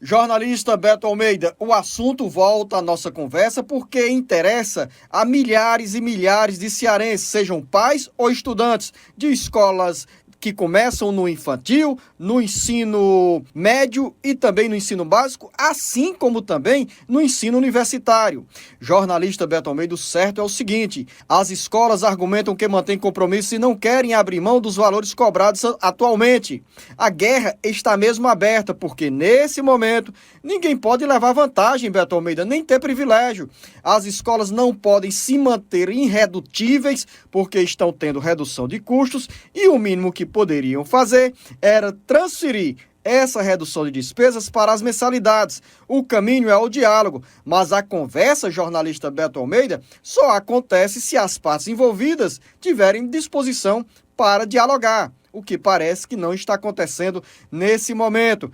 Jornalista Beto Almeida, o assunto volta à nossa conversa porque interessa a milhares e milhares de cearenses, sejam pais ou estudantes de escolas que começam no infantil, no ensino médio e também no ensino básico, assim como também no ensino universitário. Jornalista Beto Almeida, o certo é o seguinte: as escolas argumentam que mantêm compromisso e não querem abrir mão dos valores cobrados atualmente. A guerra está mesmo aberta, porque nesse momento ninguém pode levar vantagem, Beto Almeida, nem ter privilégio. As escolas não podem se manter irredutíveis porque estão tendo redução de custos e o mínimo que poderiam fazer era transferir essa redução de despesas para as mensalidades. O caminho é o diálogo, mas a conversa, jornalista Beto Almeida, só acontece se as partes envolvidas tiverem disposição para dialogar, o que parece que não está acontecendo nesse momento.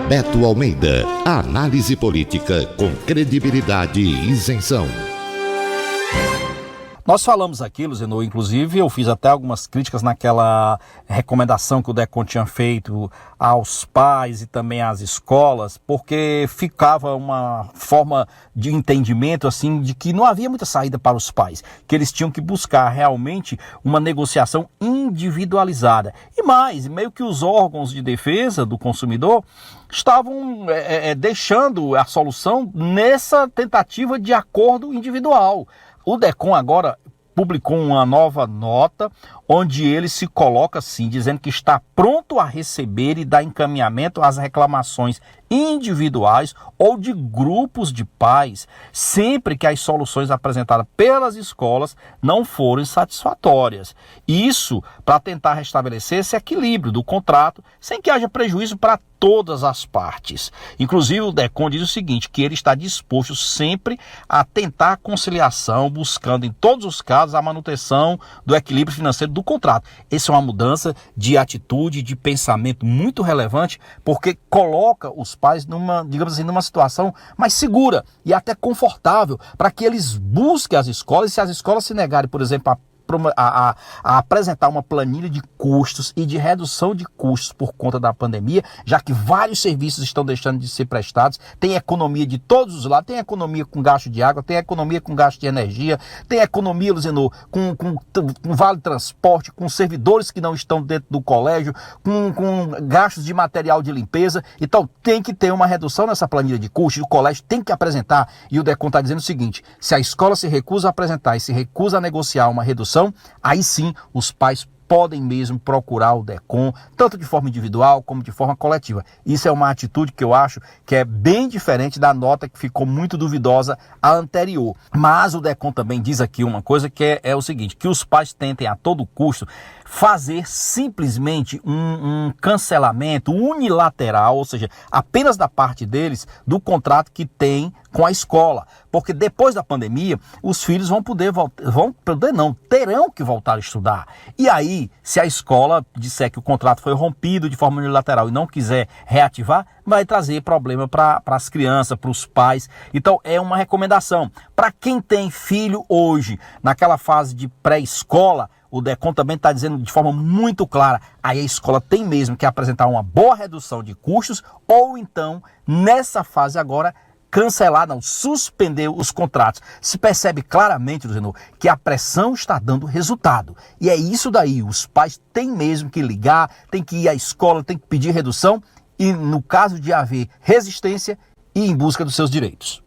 Beto Almeida, análise política com credibilidade e isenção. Nós falamos aqui, Luzenor, inclusive eu fiz até algumas críticas naquela recomendação que o DECON tinha feito aos pais e também às escolas, porque ficava uma forma de entendimento assim de que não havia muita saída para os pais, que eles tinham que buscar realmente uma negociação individualizada. E mais, meio que os órgãos de defesa do consumidor estavam deixando a solução nessa tentativa de acordo individual. O DECON agora publicou uma nova nota onde ele se coloca assim, dizendo que está pronto a receber e dar encaminhamento às reclamações individuais ou de grupos de pais, sempre que as soluções apresentadas pelas escolas não forem satisfatórias. Isso para tentar restabelecer esse equilíbrio do contrato, sem que haja prejuízo para todas as partes. Inclusive o DECON diz o seguinte, que ele está disposto sempre a tentar a conciliação, buscando em todos os casos a manutenção do equilíbrio financeiro do contrato. Essa é uma mudança de atitude, de pensamento muito relevante, porque coloca os pais numa, digamos assim, numa situação mais segura e até confortável para que eles busquem as escolas. E se as escolas se negarem, por exemplo, a apresentar uma planilha de custos e de redução de custos por conta da pandemia, já que vários serviços estão deixando de ser prestados, tem economia de todos os lados, tem economia com gasto de água, tem economia com gasto de energia, tem economia, Luzenor, com vale transporte, com servidores que não estão dentro do colégio, com gastos de material de limpeza. Então tem que ter uma redução nessa planilha de custos, o colégio tem que apresentar, e o DECON está dizendo o seguinte: se a escola se recusa a apresentar e se recusa a negociar uma redução, aí sim os pais podem mesmo procurar o DECON, tanto de forma individual como de forma coletiva. Isso é uma atitude que eu acho que é bem diferente da nota que ficou muito duvidosa a anterior. Mas o DECON também diz aqui uma coisa que é o seguinte, que os pais tentem a todo custo fazer simplesmente um cancelamento unilateral, ou seja, apenas da parte deles, do contrato que tem com a escola, porque depois da pandemia os filhos terão que voltar a estudar. E aí, se a escola disser que o contrato foi rompido de forma unilateral e não quiser reativar, vai trazer problema para as crianças, para os pais. Então é uma recomendação para quem tem filho hoje naquela fase de pré-escola. O DECON também está dizendo de forma muito clara, aí a escola tem mesmo que apresentar uma boa redução de custos, ou então, nessa fase agora, cancelar, não, suspender os contratos. Se percebe claramente, Luzenor, que a pressão está dando resultado. E é isso daí, os pais têm mesmo que ligar, têm que ir à escola, têm que pedir redução, e no caso de haver resistência, ir em busca dos seus direitos.